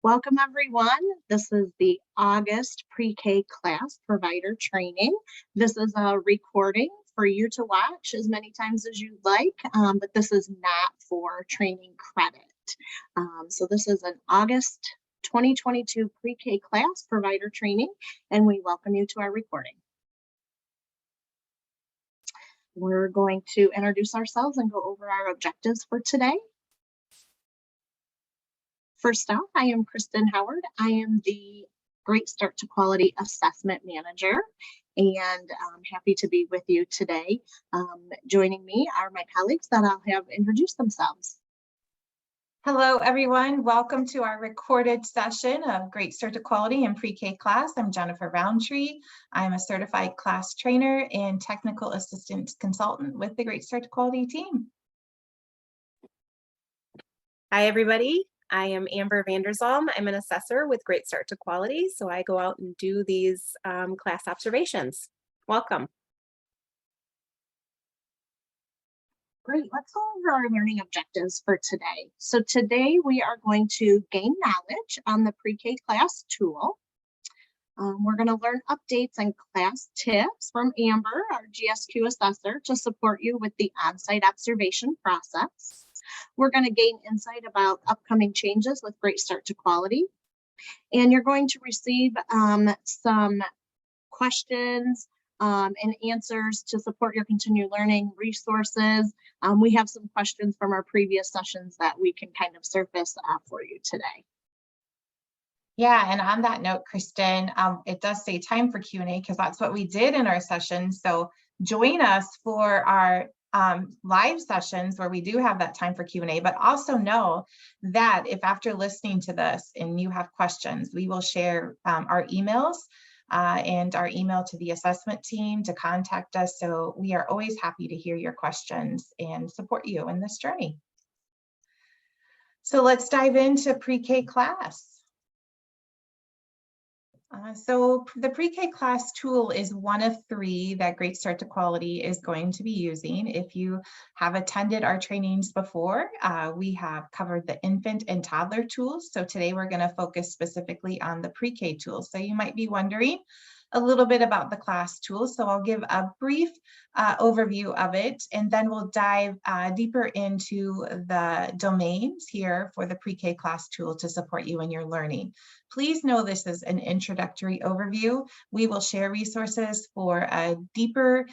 Welcome everyone. This is the August pre-K class provider training. This is a recording for you to watch as many times as you'd like, but this is not for training credit. So this is an August 2022 pre-K class provider training, and we welcome you to our recording. We're going to introduce ourselves and go over our objectives for today. First off, I am Kristen Howard. I am the Great Start to Quality Assessment Manager, and I'm happy to be with you today. Joining me are my colleagues that I'll have introduce themselves. Hello, everyone. Welcome to our recorded session of Great Start to Quality in Pre-K class. I'm Jennifer Roundtree. I'm a certified class trainer and technical assistant consultant with the Great Start to Quality team. Hi, everybody. I am Amber Vanderzalm. I'm an assessor with Great Start to Quality, so I go out and do these class observations. Welcome. Great, let's go over our learning objectives for today. So today we are going to gain knowledge on the pre-K class tool. We're going to learn updates and class tips from Amber, our GSQ assessor, to support you with the on-site observation process. We're going to gain insight about upcoming changes with Great Start to Quality. And you're going to receive some questions and answers to support your continued learning resources. We have some questions from our previous sessions that we can kind of surface for you today. Yeah, and on that note, Kristen, it does say time for Q&A because that's what we did in our session. So join us for our live sessions where we do have that time for Q&A, but also know that if after listening to this and you have questions, we will share our emails and our email to the assessment team to contact us. So we are always happy to hear your questions and support you in this journey. So let's dive into pre-K class. So the pre-K class tool is one of 3 that Great Start to Quality is going to be using. If you have attended our trainings before, we have covered the infant and toddler tools. So today we're going to focus specifically on the pre-K tools. So you might be wondering a little bit about the class tool. So I'll give a brief overview of it, and then we'll dive deeper into the domains here for the pre-K class tool to support you in your learning. Please know this is an introductory overview. We will share resources for a deeper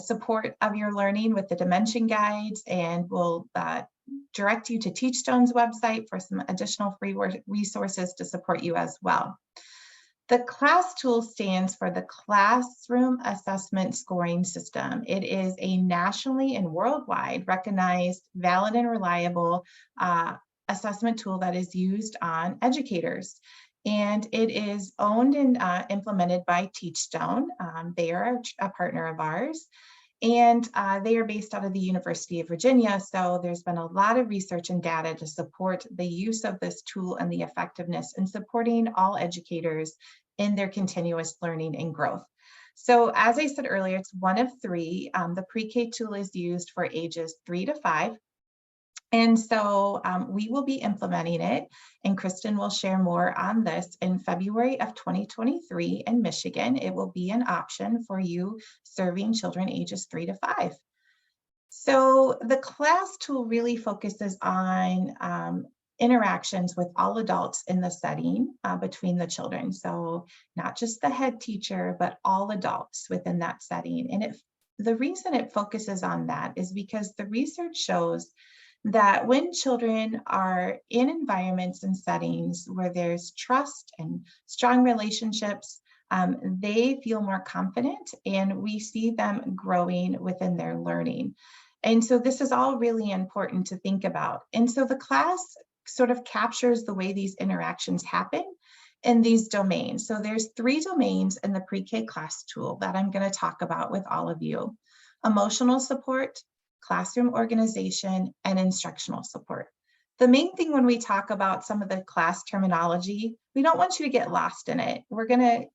support of your learning with the dimension guides, and we'll direct you to Teachstone's website for some additional free resources to support you as well. The CLASS tool stands for the Classroom Assessment Scoring System. It is a nationally and worldwide recognized, valid, and reliable assessment tool that is used on educators. And it is owned and implemented by Teachstone. They are a partner of ours. And they are based out of the University of Virginia. So there's been a lot of research and data to support the use of this tool and the effectiveness in supporting all educators in their continuous learning and growth. So as I said earlier, it's one of 3. The pre-K tool is used for ages 3 to 5. And so we will be implementing it, and Kristen will share more on this in February of 2023 in Michigan. It will be an option for you serving children ages 3 to 5. So the CLASS tool really focuses on interactions with all adults in the setting between the children. So not just the head teacher, but all adults within that setting. And the reason it focuses on that is because the research shows that when children are in environments and settings where there's trust and strong relationships, they feel more confident, and we see them growing within their learning. And so this is all really important to think about. And so the class sort of captures the way these interactions happen in these domains. So there's 3 domains in the pre-K class tool that I'm going to talk about with all of you: emotional support, classroom organization, and instructional support. The main thing when we talk about some of the class terminology, we don't want you to get lost in it.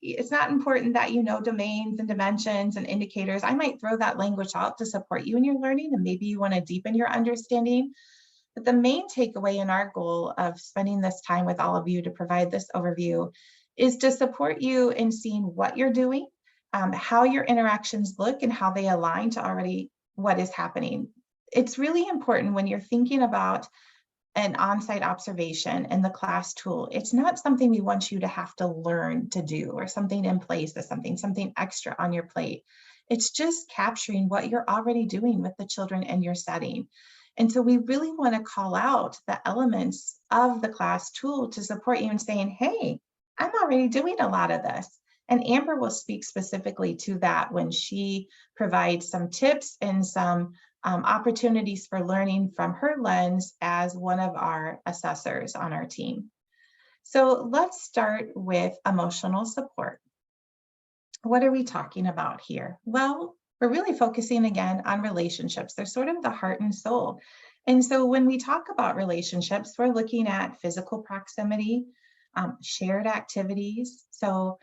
It's not important that you know domains and dimensions and indicators. I might throw that language out to support you in your learning, and maybe you want to deepen your understanding. But the main takeaway in our goal of spending this time with all of you to provide this overview is to support you in seeing what you're doing, how your interactions look, and how they align to already what is happening. It's really important when you're thinking about an on-site observation and the class tool. It's not something we want you to have to learn to do or something in place as something extra on your plate. It's just capturing what you're already doing with the children in your setting. And so we really want to call out the elements of the class tool to support you in saying, hey, I'm already doing a lot of this. And Amber will speak specifically to that when she provides some tips and some opportunities for learning from her lens as one of our assessors on our team. So let's start with emotional support. What are we talking about here? Well, we're really focusing again on relationships. They're sort of the heart and soul. And so when we talk about relationships, we're looking at physical proximity, shared activities. So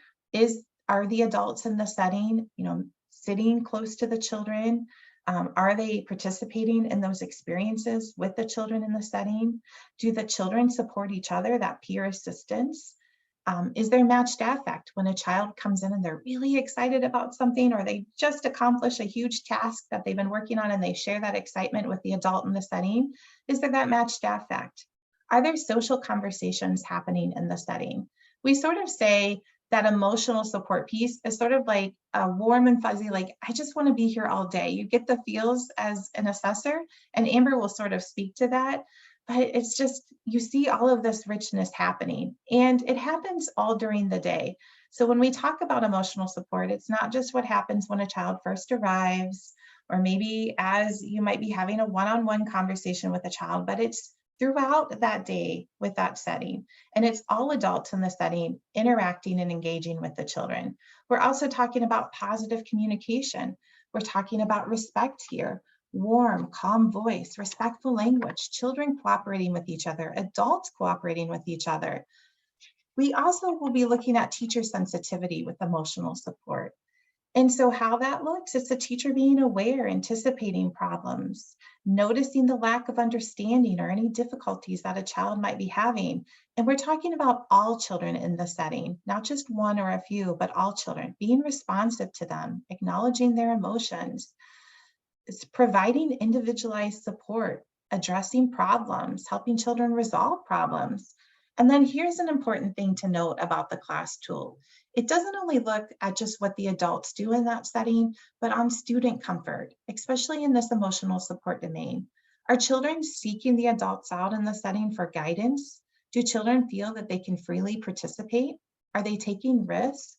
are the adults in the setting, sitting close to the children? Are they participating in those experiences with the children in the setting? Do the children support each other, that peer assistance? Is there matched affect when a child comes in and they're really excited about something, or they just accomplish a huge task that they've been working on and they share that excitement with the adult in the setting? Is there that matched affect? Are there social conversations happening in the setting? We sort of say that emotional support piece is sort of like a warm and fuzzy, like, I just want to be here all day. You get the feels as an assessor, and Amber will sort of speak to that. But it's just, you see all of this richness happening, and it happens all during the day. So when we talk about emotional support, it's not just what happens when a child first arrives, or maybe as you might be having a one-on-one conversation with a child, but it's throughout that day with that setting. And it's all adults in the setting interacting and engaging with the children. We're also talking about positive communication. We're talking about respect here. Warm, calm voice, respectful language, children cooperating with each other, adults cooperating with each other. We also will be looking at teacher sensitivity with emotional support. And so how that looks, it's the teacher being aware, anticipating problems, noticing the lack of understanding or any difficulties that a child might be having. And we're talking about all children in the setting, not just one or a few, but all children, being responsive to them, acknowledging their emotions. It's providing individualized support, addressing problems, helping children resolve problems. And then here's an important thing to note about the class tool. It doesn't only look at just what the adults do in that setting, but on student comfort, especially in this emotional support domain. Are children seeking the adults out in the setting for guidance? Do children feel that they can freely participate? Are they taking risks?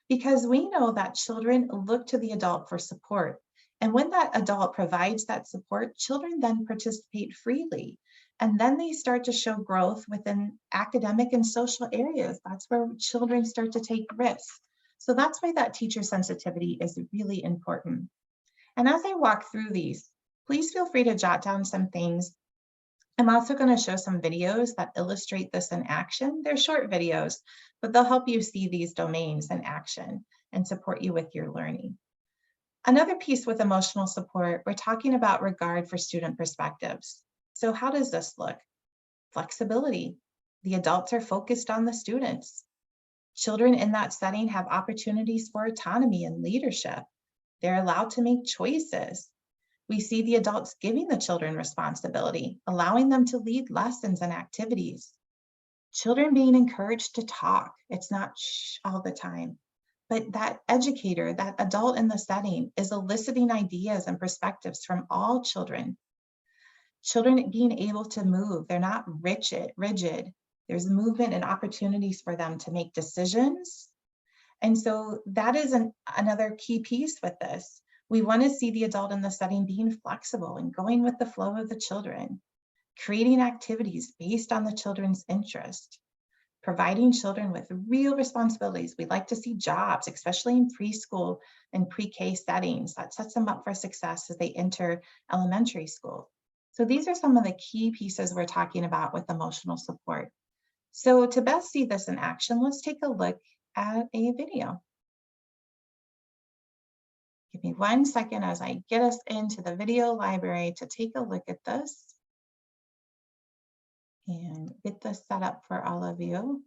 Because we know that children look to the adult for support. And when that adult provides that support, children then participate freely. And then they start to show growth within academic and social areas. That's where children start to take risks. So that's why that teacher sensitivity is really important. And as I walk through these, please feel free to jot down some things. I'm also going to show some videos that illustrate this in action. They're short videos, but they'll help you see these domains in action and support you with your learning. Another piece with emotional support, we're talking about regard for student perspectives. So how does this look? Flexibility. The adults are focused on the students. Children in that setting have opportunities for autonomy and leadership. They're allowed to make choices. We see the adults giving the children responsibility, allowing them to lead lessons and activities. Children being encouraged to talk. It's not shh all the time. But that educator, that adult in the setting, is eliciting ideas and perspectives from all children. Children being able to move, they're not rigid. There's movement and opportunities for them to make decisions. And so that is another key piece with this. We want to see the adult in the setting being flexible and going with the flow of the children, creating activities based on the children's interest, providing children with real responsibilities. We'd like to see jobs, especially in preschool and pre-K settings. That sets them up for success as they enter elementary school. So these are some of the key pieces we're talking about with emotional support. So to best see this in action, let's take a look at a video. Give me 1 second as I get us into the video library to take a look at this. and get this set up for all of you.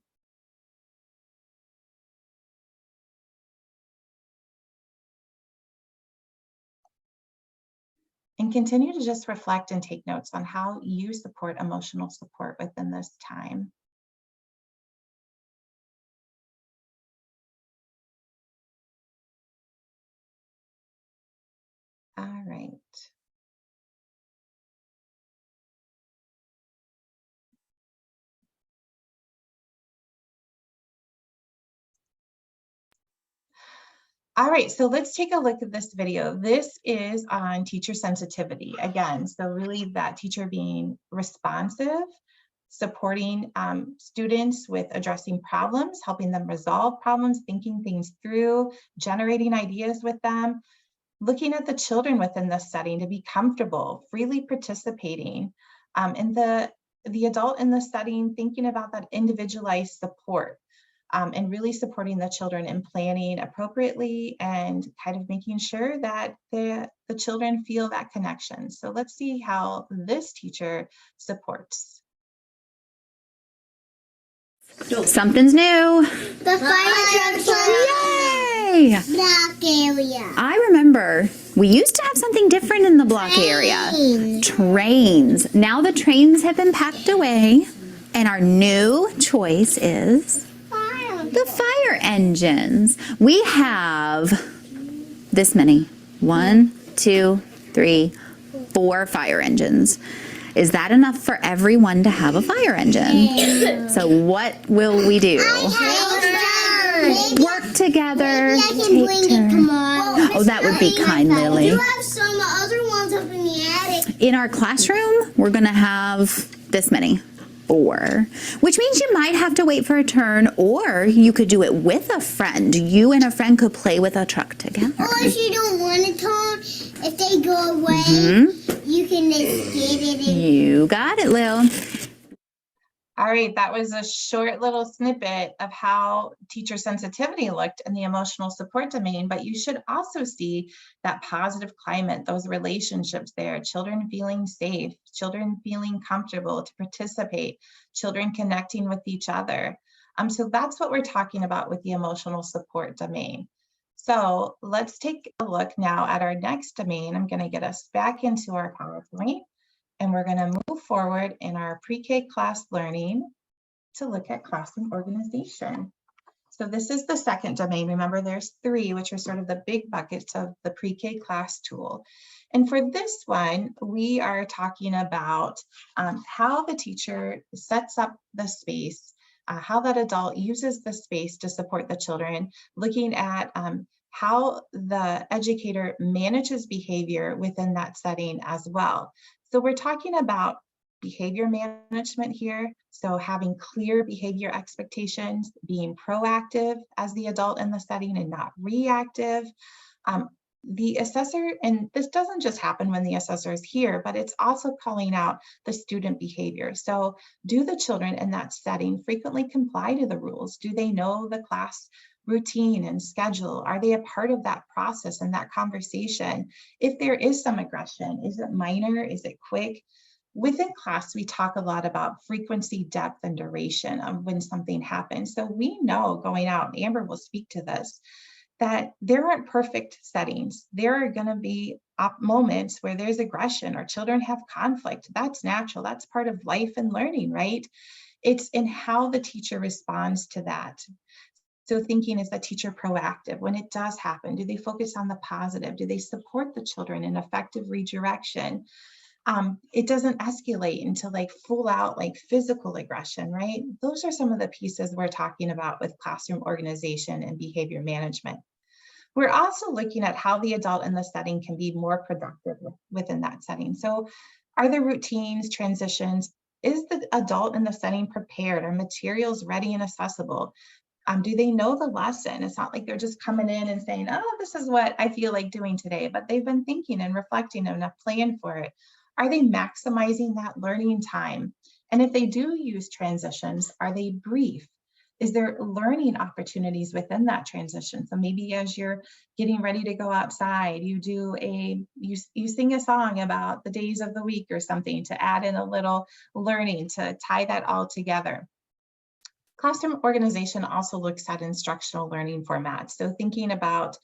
And continue to just reflect and take notes on how you support emotional support within this time. All right. All right, so let's take a look at this video. This is on teacher sensitivity again. So really that teacher being responsive, supporting students with addressing problems, helping them resolve problems, thinking things through, generating ideas with them, looking at the children within this setting to be comfortable, freely participating, and the adult in the setting thinking about that individualized support. And really supporting the children in planning appropriately and kind of making sure that the children feel that connection. So let's see how this teacher supports. Something's new. The fire truck. Yay! Block area. I remember we used to have something different in the block area. Trains. Now the trains have been packed away, and our new choice is the fire engines. We have this many. 1, 2, 3, 4 fire engines. Is that enough for everyone to have a fire engine? So what will we do? Work together. Maybe I can bring it tomorrow. Oh, that would be kind, Lily. You have some other ones up in the attic. In our classroom, we're gonna have this many. 4, which means you might have to wait for a turn, or you could do it with a friend. You and a friend could play with a truck together. Or if you don't want to turn, if they go away, you can just get it. You got it, Lil. All right, that was a short little snippet of how teacher sensitivity looked in the emotional support domain, but you should also see that positive climate, those relationships there, children feeling safe, children feeling comfortable to participate, children connecting with each other. So that's what we're talking about with the emotional support domain. So let's take a look now at our next domain. I'm going to get us back into our PowerPoint. And we're going to move forward in our pre-K class learning to look at classroom organization. So this is the second domain. Remember, there's 3, which are sort of the big buckets of the pre-K class tool. And for this one, we are talking about how the teacher sets up the space, how that adult uses the space to support the children, looking at how the educator manages behavior within that setting as well. So we're talking about behavior management here. So having clear behavior expectations, being proactive as the adult in the setting and not reactive. The assessor, and this doesn't just happen when the assessor is here, but it's also calling out the student behavior. So do the children in that setting frequently comply to the rules? Do they know the class routine and schedule? Are they a part of that process and that conversation? If there is some aggression, is it minor? Is it quick? Within class, we talk a lot about frequency, depth, and duration of when something happens. So we know going out, and Amber will speak to this, that there aren't perfect settings. There are going to be moments where there's aggression or children have conflict. That's natural. That's part of life and learning, right? It's in how the teacher responds to that. So thinking, is the teacher proactive when it does happen? Do they focus on the positive? Do they support the children in effective redirection? It doesn't escalate into like full out like physical aggression, right? Those are some of the pieces we're talking about with classroom organization and behavior management. We're also looking at how the adult in the setting can be more productive within that setting. So are there routines, transitions? Is the adult in the setting prepared? Are materials ready and accessible? Do they know the lesson? It's not like they're just coming in and saying, oh, this is what I feel like doing today, but they've been thinking and reflecting and a plan for it. Are they maximizing that learning time? And if they do use transitions, are they brief? Is there learning opportunities within that transition? So maybe as you're getting ready to go outside, you do you sing a song about the days of the week or something to add in a little learning to tie that all together. Classroom organization also looks at instructional learning formats. So thinking about,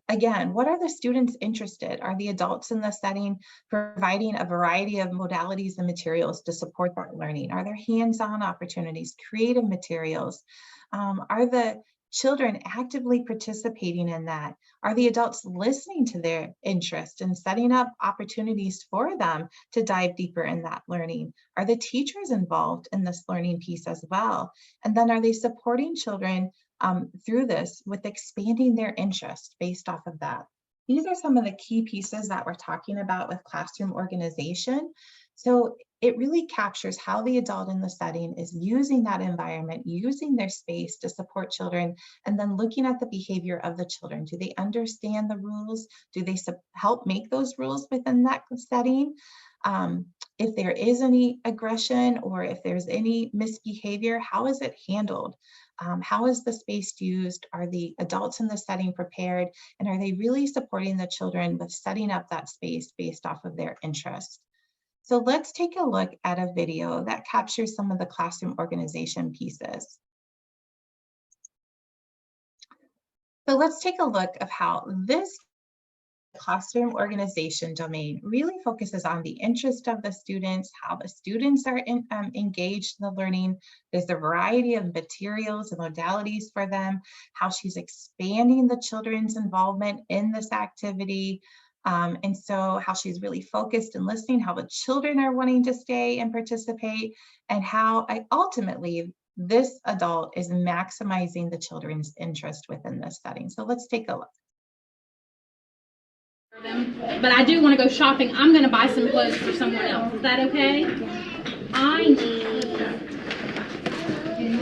again, what are the students interested? Are the adults in the setting providing a variety of modalities and materials to support that learning? Are there hands-on opportunities, creative materials? Are the children actively participating in that? Are the adults listening to their interest and setting up opportunities for them to dive deeper in that learning? Are the teachers involved in this learning piece as well? And then are they supporting children through this with expanding their interest based off of that? These are some of the key pieces that we're talking about with classroom organization. So it really captures how the adult in the setting is using that environment, using their space to support children, and then looking at the behavior of the children. Do they understand the rules? Do they help make those rules within that setting? If there is any aggression or if there's any misbehavior, how is it handled? How is the space used? Are the adults in the setting prepared? And are they really supporting the children with setting up that space based off of their interests? So let's take a look at a video that captures some of the classroom organization pieces. So let's take a look of how this classroom organization domain really focuses on the interest of the students, how the students are engaged in the learning. There's a variety of materials and modalities for them, how she's expanding the children's involvement in this activity. And so how she's really focused and listening, how the children are wanting to stay and participate, and how ultimately this adult is maximizing the children's interest within this setting. So let's take a look. But I do want to go shopping. I'm going to buy some clothes for someone else. Is that okay?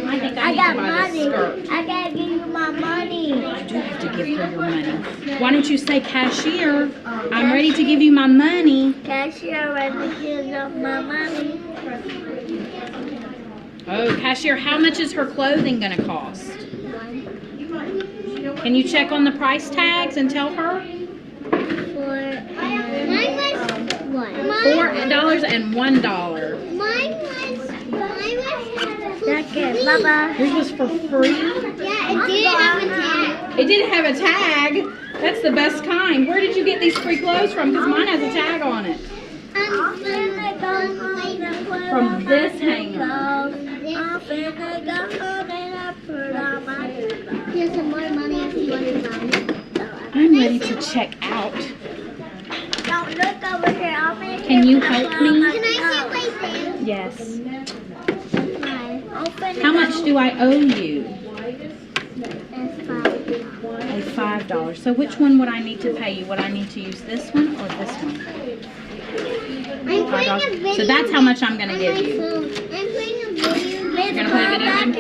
I think I got need to buy money. this skirt. I gotta give you my money. I do have to give her your money. Why don't you say, cashier, I'm ready to give you my money. Cashier, ready to give you my money. Oh, cashier, how much is her clothing going to cost? Can you check on the price tags and tell her? Mine was what? $4 and $1. Mine was jacket, Baba. Yours was for free? Yeah, it did have a tag. It didn't have a tag. That's the best kind. Where did you get these free clothes from? Because mine has a tag on it. I'm finna go home. From this hanger. I'm finna go home and I put on my. Here's some more money if you want to buy. I'm ready to check out. Don't look over here. I'll make Can you help me? Can I sit right there? Yes. Open How much do I owe you? It's $5. $5. So which one would I need to pay you? Would I need to use this one or this one? I'm putting a video. So that's how much I'm going to give you. I'm putting a video. You're going to put a video in?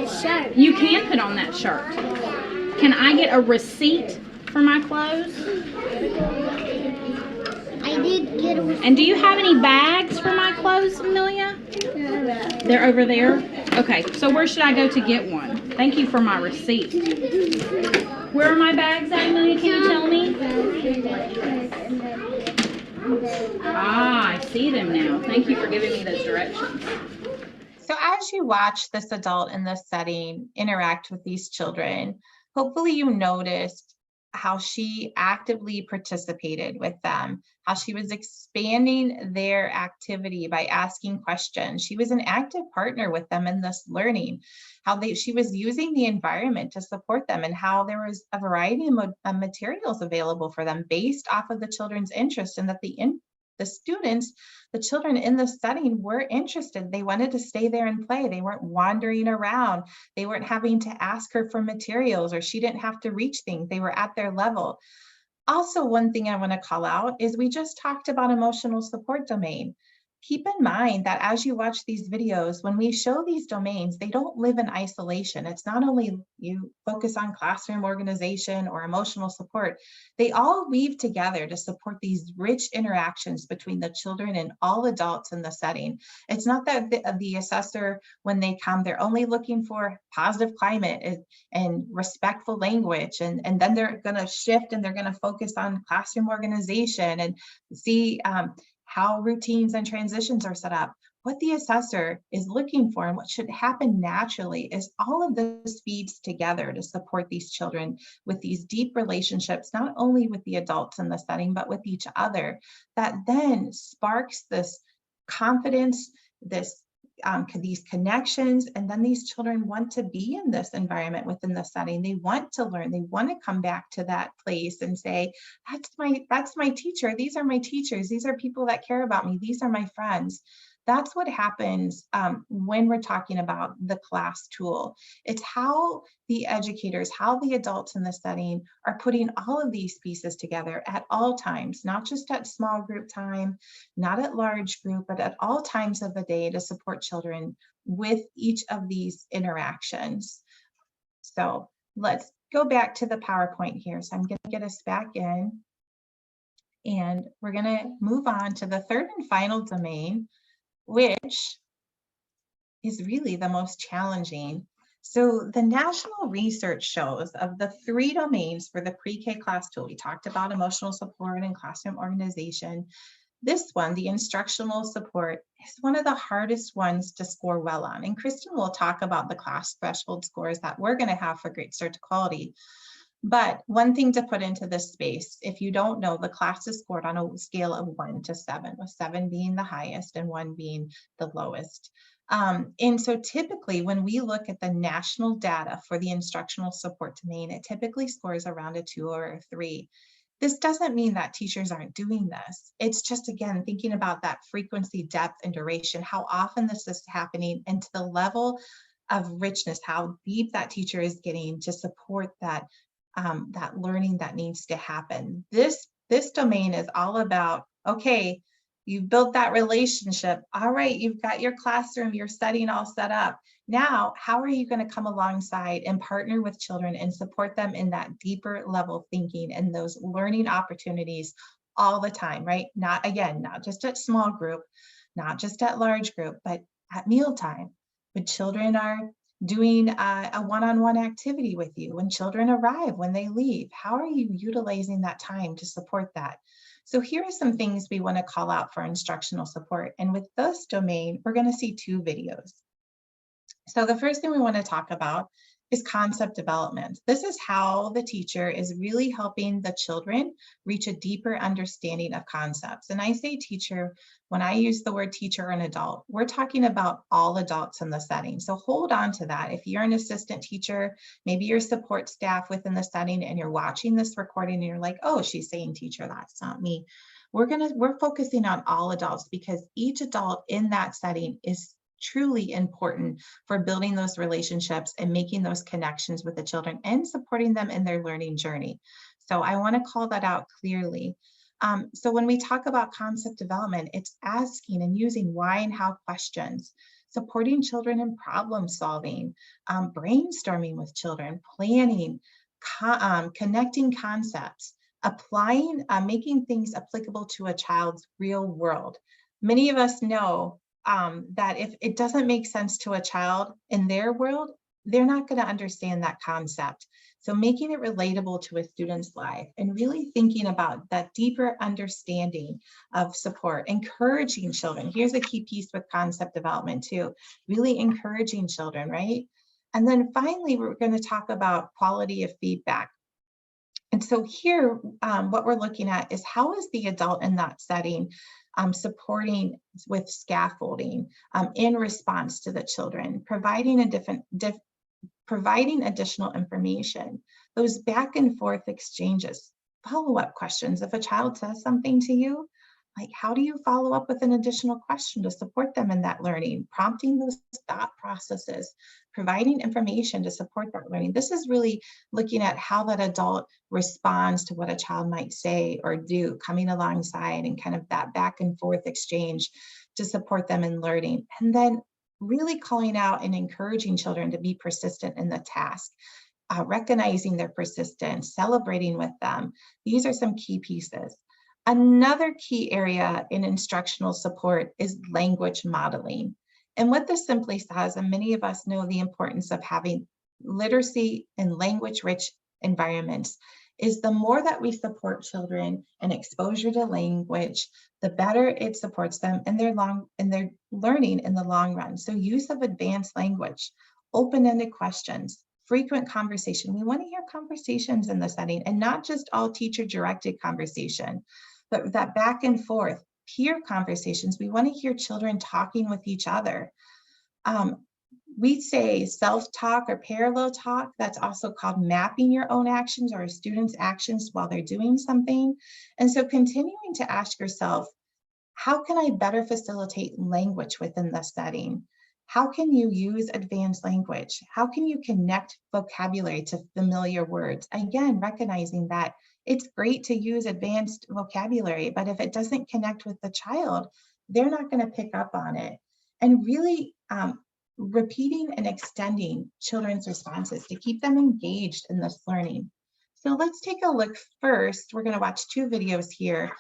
The shirt. You can put on that shirt. Can I get a receipt for my clothes? I did get a receipt. And do you have any bags for my clothes, Amelia? They're over there? Okay, so where should I go to get one? Thank you for my receipt. Where are my bags at, Amelia? Can you tell me? Ah, I see them now. Thank you for giving me those directions. So as you watch this adult in this setting interact with these children, hopefully you noticed how she actively participated with them, how she was expanding their activity by asking questions. She was an active partner with them in this learning, how she was using the environment to support them, and how there was a variety of materials available for them based off of the children's interest, and that the students, the children in the setting were interested. They wanted to stay there and play. They weren't wandering around. They weren't having to ask her for materials, or she didn't have to reach things. They were at their level. Also, one thing I want to call out is we just talked about emotional support domain. keep in mind that as you watch these videos, when we show these domains, they don't live in isolation. It's not only you focus on classroom organization or emotional support, they all weave together to support these rich interactions between the children and all adults in the setting. It's not that the assessor, when they come, they're only looking for positive climate and respectful language, and then they're going to shift and they're going to focus on classroom organization and see how routines and transitions are set up. What the assessor is looking for and what should happen naturally is all of this feeds together to support these children with these deep relationships, not only with the adults in the setting, but with each other, that then sparks this confidence, these connections, and then these children want to be in this environment within the setting. They want to learn. They want to come back to that place and say, that's my teacher. These are my teachers. These are people that care about me. These are my friends. That's what happens when we're talking about the class tool. It's how the educators, how the adults in the setting are putting all of these pieces together at all times, not just at small group time, not at large group, but at all times of the day to support children with each of these interactions. So let's go back to the PowerPoint here. So I'm going to get us back in, and we're going to move on to the third and final domain, which is really the most challenging. So the national research shows of the 3 domains for the pre-K class tool, we talked about emotional support and classroom organization. This one, the instructional support, is one of the hardest ones to score well on. And Kristen will talk about the class threshold scores that we're going to have for Great Start to Quality. But one thing to put into this space, if you don't know, the class is scored on a scale of 1 to 7, with 7 being the highest and 1 being the lowest. And so typically when we look at the national data for the instructional support domain, it typically scores around a 2 or a 3. This doesn't mean that teachers aren't doing this. It's just, again, thinking about that frequency, depth, and duration, how often this is happening, and to the level of richness, how deep that teacher is getting to support that that learning that needs to happen. This domain is all about, okay, you've built that relationship. All right, you've got your classroom, your setting all set up. Now, how are you going to come alongside and partner with children and support them in that deeper level thinking and those learning opportunities all the time, right? Not just at small group, not just at large group, but at mealtime, when children are doing a one-on-one activity with you, when children arrive, when they leave. How are you utilizing that time to support that? So here are some things we want to call out for instructional support. And with this domain, we're going to see 2 videos. So the first thing we want to talk about is concept development. This is how the teacher is really helping the children reach a deeper understanding of concepts. And I say teacher, when I use the word teacher or an adult, we're talking about all adults in the setting. So hold on to that. If you're an assistant teacher, maybe your support staff within the setting, and you're watching this recording and you're like, oh, she's saying teacher, that's not me. We're focusing on all adults, because each adult in that setting is truly important for building those relationships and making those connections with the children and supporting them in their learning journey. So I want to call that out clearly. So when we talk about concept development, it's asking and using why and how questions, supporting children in problem solving, brainstorming with children, planning, connecting concepts, applying, making things applicable to a child's real world. Many of us know that if it doesn't make sense to a child in their world, they're not going to understand that concept. So making it relatable to a student's life and really thinking about that deeper understanding of support, encouraging children. Here's a key piece with concept development too, really encouraging children, right? And then finally, we're going to talk about quality of feedback. And so here, what we're looking at is how is the adult in that setting supporting with scaffolding in response to the children, providing additional information, those back and forth exchanges, follow-up questions. If a child says something to you, like, how do you follow up with an additional question to support them in that learning, prompting those thought processes, providing information to support that learning. This is really looking at how that adult responds to what a child might say or do, coming alongside and kind of that back and forth exchange to support them in learning. And then really calling out and encouraging children to be persistent in the task, recognizing their persistence, celebrating with them. These are some key pieces. Another key area in instructional support is language modeling. And what this simply says, and many of us know the importance of having literacy and language-rich environments, is the more that we support children and exposure to language, the better it supports them in their learning in the long run. So use of advanced language, open-ended questions, frequent conversation. We want to hear conversations in the setting, and not just all teacher-directed conversation, but that back and forth, peer conversations. We want to hear children talking with each other. We say self-talk or parallel talk. That's also called mapping your own actions or a student's actions while they're doing something. And so continuing to ask yourself, how can I better facilitate language within the setting? How can you use advanced language? How can you connect vocabulary to familiar words? Again, recognizing that it's great to use advanced vocabulary, but if it doesn't connect with the child, they're not going to pick up on it. And really repeating and extending children's responses to keep them engaged in this learning. So let's take a look first. We're going to watch 2 videos here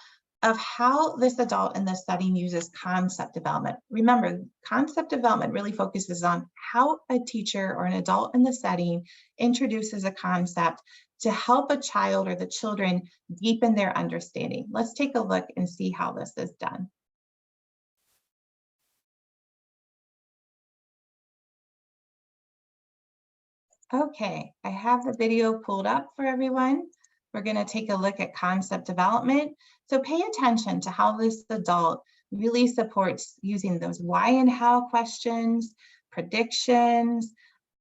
of how this adult in this setting uses concept development. Remember, concept development really focuses on how a teacher or an adult in the setting introduces a concept to help a child or the children deepen their understanding. Let's take a look and see how this is done. Okay, I have the video pulled up for everyone. We're going to take a look at concept development. So pay attention to how this adult really supports using those why and how questions, predictions,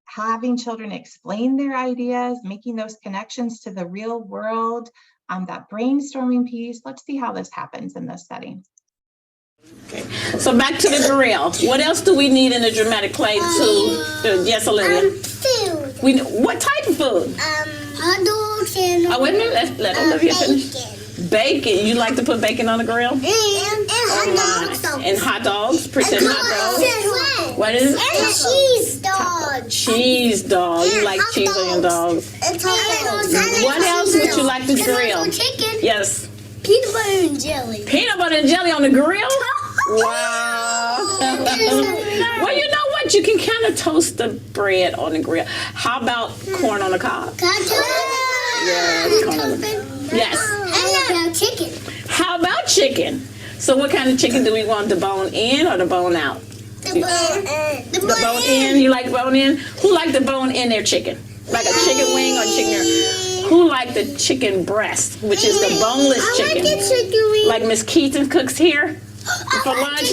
having children explain their ideas, making those connections to the real world, that brainstorming piece. Let's see how this happens in this setting. Okay. So back to the grill. What else do we need in a dramatic play to yes, Olivia? Food. What type of food? Hot dogs and Wait a minute, let Olivia finish. Bacon. You like to put bacon on the grill? And hot dogs. And hot dogs, pretend hot dogs. What is it? And cheese dogs. Cheese dog. You like cheese on your dogs. And tacos. What else would you like to And grill? also chicken. Yes. Peanut butter and jelly. Peanut butter and jelly on the grill? Wow. Well, you know what? You can kind of toast the bread on the grill. How about corn on the cob? Yes, corn on the Yes. How about chicken? How about chicken? So what kind of chicken do we want? The bone in or the bone out? The Bone in. You like bone in? Who like the bone in their chicken? Like a chicken wing or chicken? Who like the chicken breast, which is the boneless chicken? I like the chicken wings. Like Miss Keaton cooks here for lunch.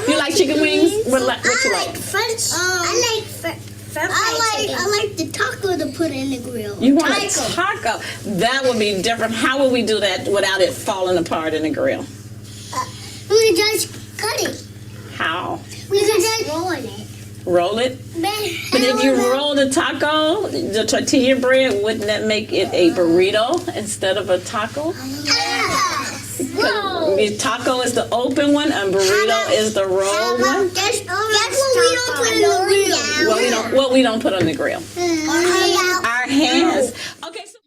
You like chicken wings? What you like? French. I like the taco to put in the grill. You want a taco? That would be different. How would we do that without it falling apart in the grill? We just cut it. How? We just roll it. Roll it? But if you roll the taco, the tortilla bread, wouldn't that make it a burrito instead of a taco? The taco is the open one and burrito is the roll one. Guess what we don't put in the grill? What we don't put on the grill? Our hands. Okay. So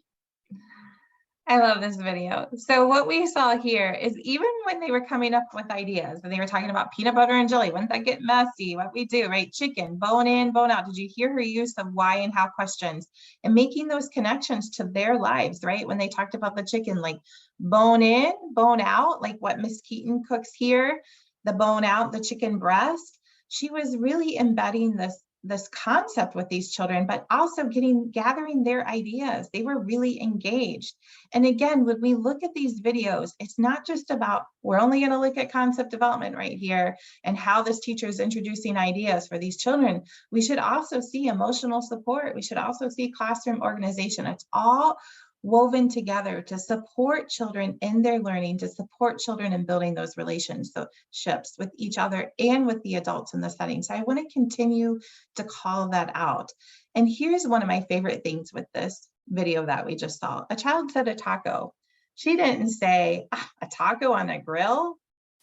I love this video. So what we saw here is even when they were coming up with ideas and they were talking about peanut butter and jelly, wouldn't that get messy? What we do, right? Chicken, bone in, bone out. Did you hear her use of why and how questions and making those connections to their lives, right? When they talked about the chicken, like bone in, bone out, like what Miss Keaton cooks here, the bone out, the chicken breast. She was really embedding this concept with these children, but also gathering their ideas. They were really engaged. And again, when we look at these videos, it's not just about, we're only going to look at concept development right here and how this teacher is introducing ideas for these children. We should also see emotional support. We should also see classroom organization. It's all woven together to support children in their learning, to support children in building those relationships with each other and with the adults in the setting. So I want to continue to call that out. And here's one of my favorite things with this video that we just saw. A child said a taco. She didn't say a taco on a grill.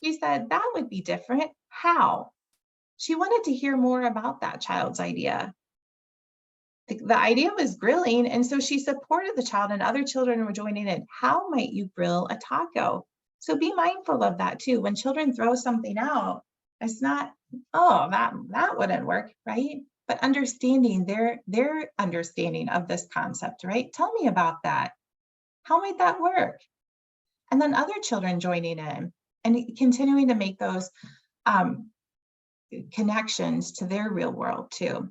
She said, that would be different. How? She wanted to hear more about that child's idea. The idea was grilling, and so she supported the child, and other children were joining in. How might you grill a taco? So be mindful of that too. When children throw something out, it's not, oh, that wouldn't work, right? But understanding their understanding of this concept, right? Tell me about that. How might that work? And then other children joining in and continuing to make those connections to their real world too.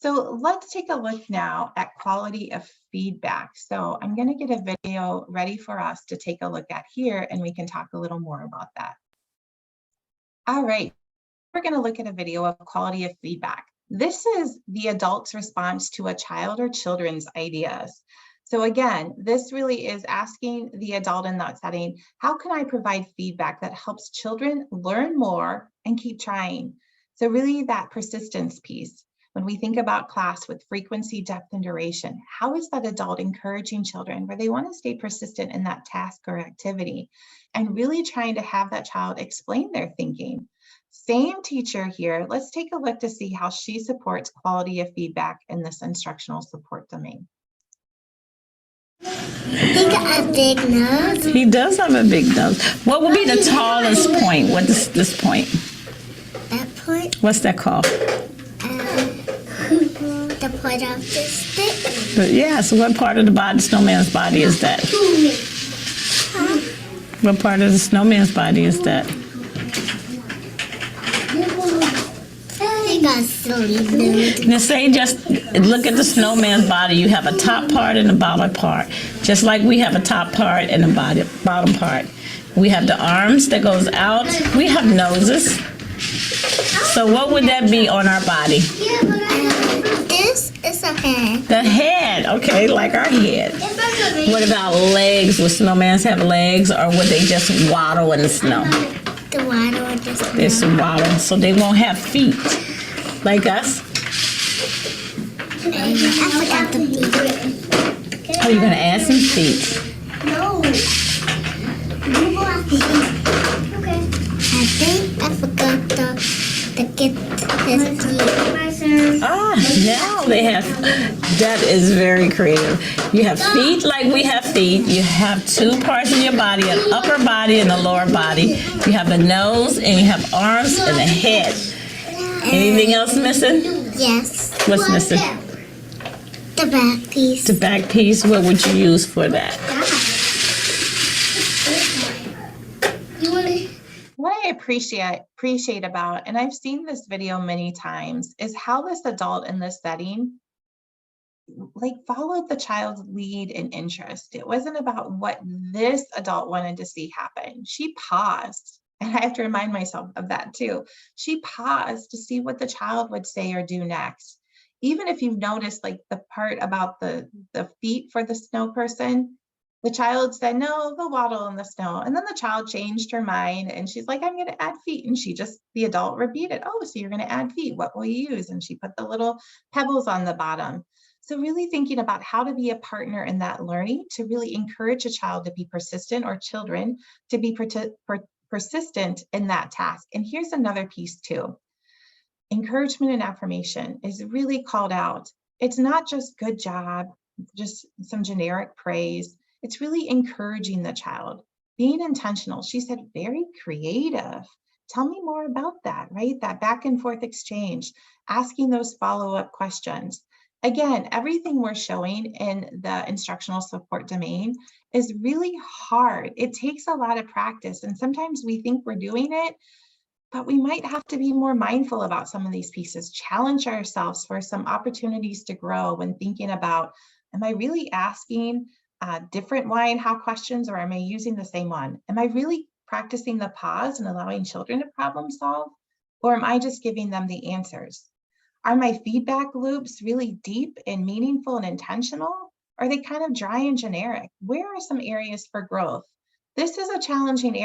So let's take a look now at quality of feedback. So I'm going to get a video ready for us to take a look at here, and we can talk a little more about that. All right, we're going to look at a video of quality of feedback. This is the adult's response to a child or children's ideas. So again, this really is asking the adult in that setting, how can I provide feedback that helps children learn more and keep trying? So really that persistence piece. When we think about class with frequency, depth, and duration, how is that adult encouraging children where they want to stay persistent in that task or activity and really trying to have that child explain their thinking? Same teacher here. Let's take a look to see how she supports quality of feedback in this instructional support domain. He got a big nose. He does have a big nose. What would be the tallest point? What is this point? That point, What's that called? the point of the stick. But yeah, so what part of the body, snowman's body is that? What part of the snowman's body is that? He got silly nose. Now say just look at the snowman's body. You have a top part and a bottom part. Just like we have a top part and a bottom part. We have the arms that goes out. We have noses. So what would that be on our body? This is a head. The head, okay, like our head. What about legs? Would snowmans have legs, or would they just waddle in the snow? The water or the They just waddle, so they won't have feet, like us. I forgot the feet. Oh, you're gonna add some feet. No. You go after feet. Okay. I think I forgot to get his teeth. Ah, now they have, that is very creative. You have feet like we have feet. You have two parts of your body, an upper body and a lower body. You have a nose and you have arms and a head. Anything else missing? Yes. What's missing? The back piece. The back piece, what would you use for that? What I appreciate about, and I've seen this video many times, is how this adult in this setting like followed the child's lead and interest. It wasn't about what this adult wanted to see happen. She paused, and I have to remind myself of that too. She paused to see what the child would say or do next. Even if you've noticed like the part about the feet for the snow person, the child said, no, they'll waddle in the snow. And then the child changed her mind and she's like, I'm going to add feet. And the adult repeated, oh, so you're going to add feet. What will you use? And she put the little pebbles on the bottom. So really thinking about how to be a partner in that learning to really encourage a child to be persistent, or children to be persistent in that task. And here's another piece too. Encouragement and affirmation is really called out. It's not just good job, just some generic praise. It's really encouraging the child, being intentional. She said, very creative. Tell me more about that, right? That back and forth exchange, asking those follow-up questions. Again, everything we're showing in the instructional support domain is really hard. It takes a lot of practice. And sometimes we think we're doing it, but we might have to be more mindful about some of these pieces, challenge ourselves for some opportunities to grow when thinking about, am I really asking different why and how questions, or am I using the same one? Am I really practicing the pause and allowing children to problem solve? Or am I just giving them the answers? Are my feedback loops really deep and meaningful and intentional? Or are they kind of dry and generic? Where are some areas for growth? This is a challenging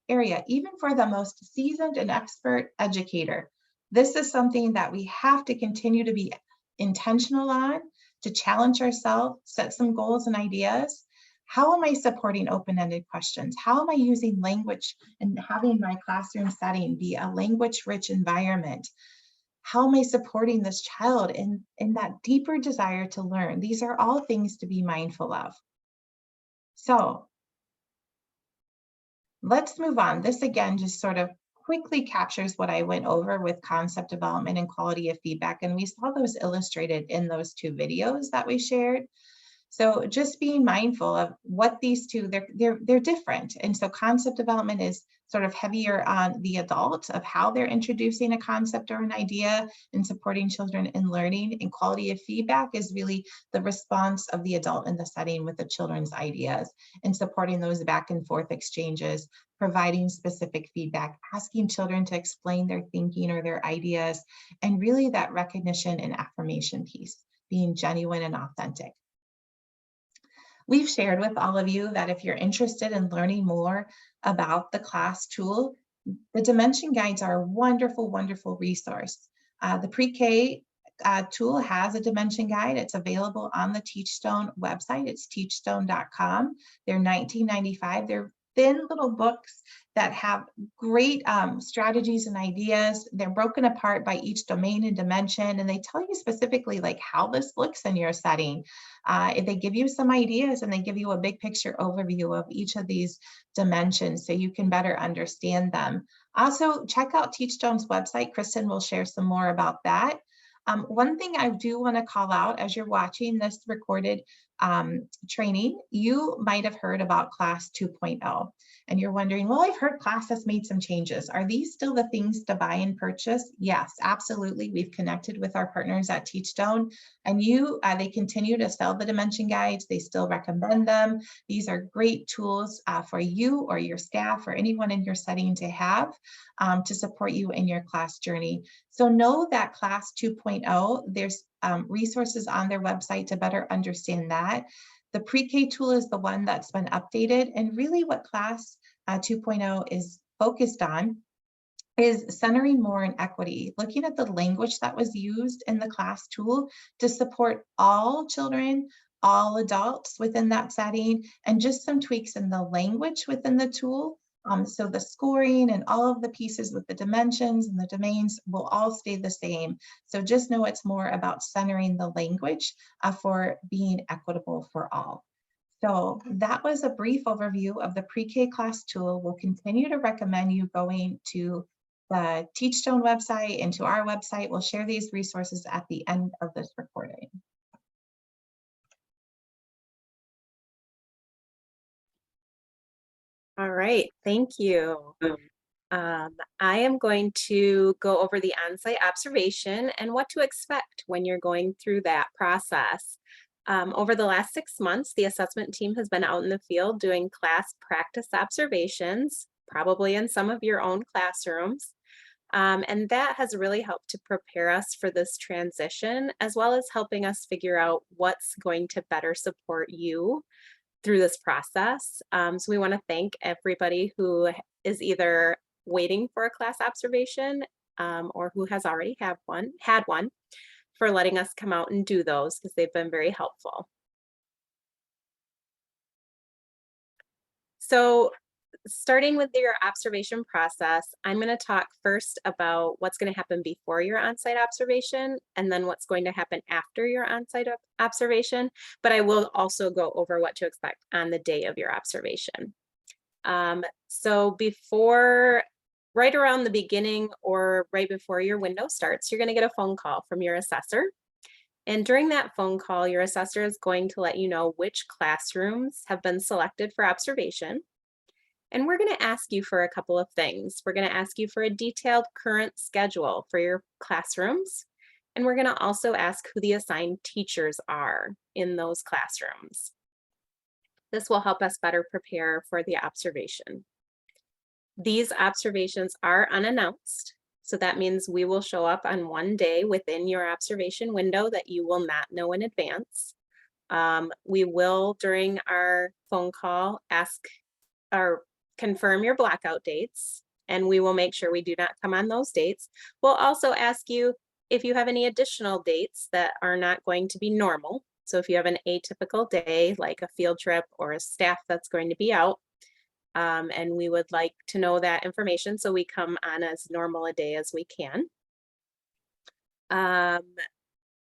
area, even for the most seasoned and expert educator. This is something that we have to continue to be intentional on, to challenge ourselves, set some goals and ideas. How am I supporting open-ended questions? How am I using language and having my classroom setting be a language-rich environment? How am I supporting this child in that deeper desire to learn? These are all things to be mindful of. So let's move on. This again just sort of quickly captures what I went over with concept development and quality of feedback. And we saw those illustrated in those 2 videos that we shared. So just being mindful of what these two, they're different. And so concept development is sort of heavier on the adult of how they're introducing a concept or an idea and supporting children in learning. And quality of feedback is really the response of the adult in the setting with the children's ideas and supporting those back and forth exchanges, providing specific feedback, asking children to explain their thinking or their ideas, and really that recognition and affirmation piece, being genuine and authentic. We've shared with all of you that if you're interested in learning more about the class tool, the dimension guides are a wonderful, wonderful resource. The pre-K tool has a dimension guide. It's available on the Teachstone website. It's teachstone.com. They're $19.95. They're thin little books that have great strategies and ideas. They're broken apart by each domain and dimension, and they tell you specifically like how this looks in your setting. They give you some ideas and they give you a big picture overview of each of these dimensions so you can better understand them. Also, check out Teachstone's website. Kristen will share some more about that. One thing I do want to call out as you're watching this recorded training, you might have heard about Class 2.0 and you're wondering, well, I've heard Class has made some changes. Are these still the things to buy and purchase? Yes, absolutely. We've connected with our partners at Teachstone and they continue to sell the dimension guides. They still recommend them. These are great tools for you or your staff or anyone in your setting to have to support you in your class journey. So know that Class 2.0, there's resources on their website to better understand that. The pre-K tool is the one that's been updated, and really what Class 2.0 is focused on is centering more in equity, looking at the language that was used in the class tool to support all children, all adults within that setting, and just some tweaks in the language within the tool. So the scoring and all of the pieces with the dimensions and the domains will all stay the same. So just know it's more about centering the language for being equitable for all. So that was a brief overview of the pre-K class tool. We'll continue to recommend you going to the Teachstone website and to our website. We'll share these resources at the end of this recording. All right, thank you. I am going to go over the on-site observation and what to expect when you're going through that process. Over the last 6 months, the assessment team has been out in the field doing class practice observations, probably in some of your own classrooms. And that has really helped to prepare us for this transition, as well as helping us figure out what's going to better support you through this process. So we want to thank everybody who is either waiting for a class observation or who has already had one for letting us come out and do those, because they've been very helpful. So starting with your observation process, I'm going to talk first about what's going to happen before your on-site observation and then what's going to happen after your on-site observation, but I will also go over what to expect on the day of your observation. So right around the beginning or right before your window starts, you're going to get a phone call from your assessor. And during that phone call, your assessor is going to let you know which classrooms have been selected for observation. And we're going to ask you for a couple of things. We're going to ask you for a detailed current schedule for your classrooms. And we're going to also ask who the assigned teachers are in those classrooms. This will help us better prepare for the observation. These observations are unannounced. So that means we will show up on one day within your observation window that you will not know in advance. We will, during our phone call, ask or confirm your blackout dates, and we will make sure we do not come on those dates. We'll also ask you if you have any additional dates that are not going to be normal So if you have an atypical day, like a field trip or a staff that's going to be out, and we would like to know that information so we come on as normal a day as we can.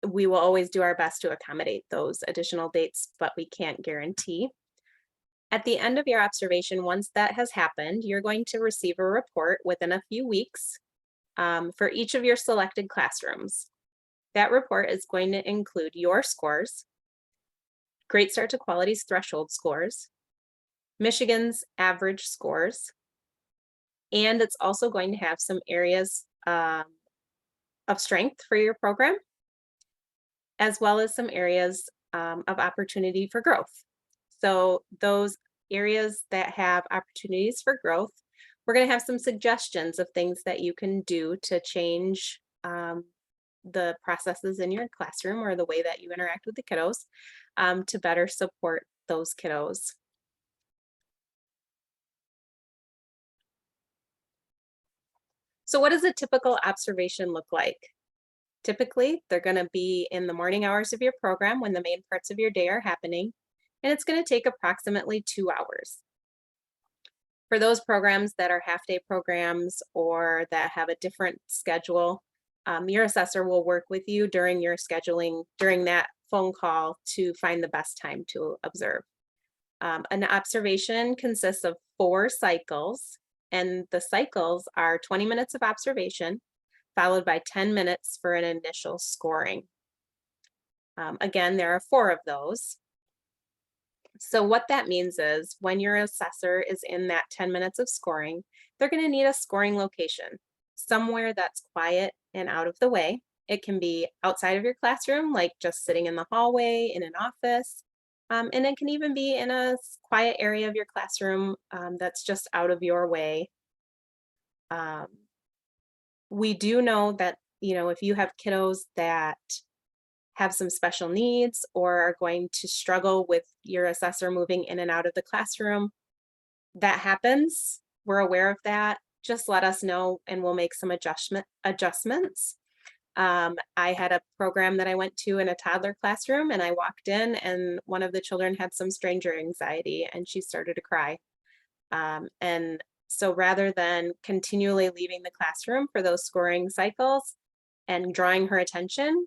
We will always do our best to accommodate those additional dates, but we can't guarantee. At the end of your observation, once that has happened, you're going to receive a report within a few weeks for each of your selected classrooms. That report is going to include your scores, Great Start to Quality's threshold scores, Michigan's average scores, and it's also going to have some areas of strength for your program, as well as some areas of opportunity for growth. So those areas that have opportunities for growth, we're going to have some suggestions of things that you can do to change the processes in your classroom or the way that you interact with the kiddos to better support those kiddos. So what does a typical observation look like? Typically, they're going to be in the morning hours of your program when the main parts of your day are happening, and it's going to take approximately 2 hours. For those programs that are half-day programs or that have a different schedule, your assessor will work with you during your scheduling, during that phone call to find the best time to observe. An observation consists of 4 cycles, and the cycles are 20 minutes of observation, followed by 10 minutes for an initial scoring. Again, there are 4 of those. So what that means is when your assessor is in that 10 minutes of scoring, they're going to need a scoring location, somewhere that's quiet and out of the way. It can be outside of your classroom, like just sitting in the hallway in an office. And it can even be in a quiet area of your classroom that's just out of your way. We do know that, you know, if you have kiddos that have some special needs or are going to struggle with your assessor moving in and out of the classroom, that happens. We're aware of that. Just let us know and we'll make some adjustments. I had a program that I went to in a toddler classroom, and I walked in and one of the children had some stranger anxiety and she started to cry. And so rather than continually leaving the classroom for those scoring cycles and drawing her attention,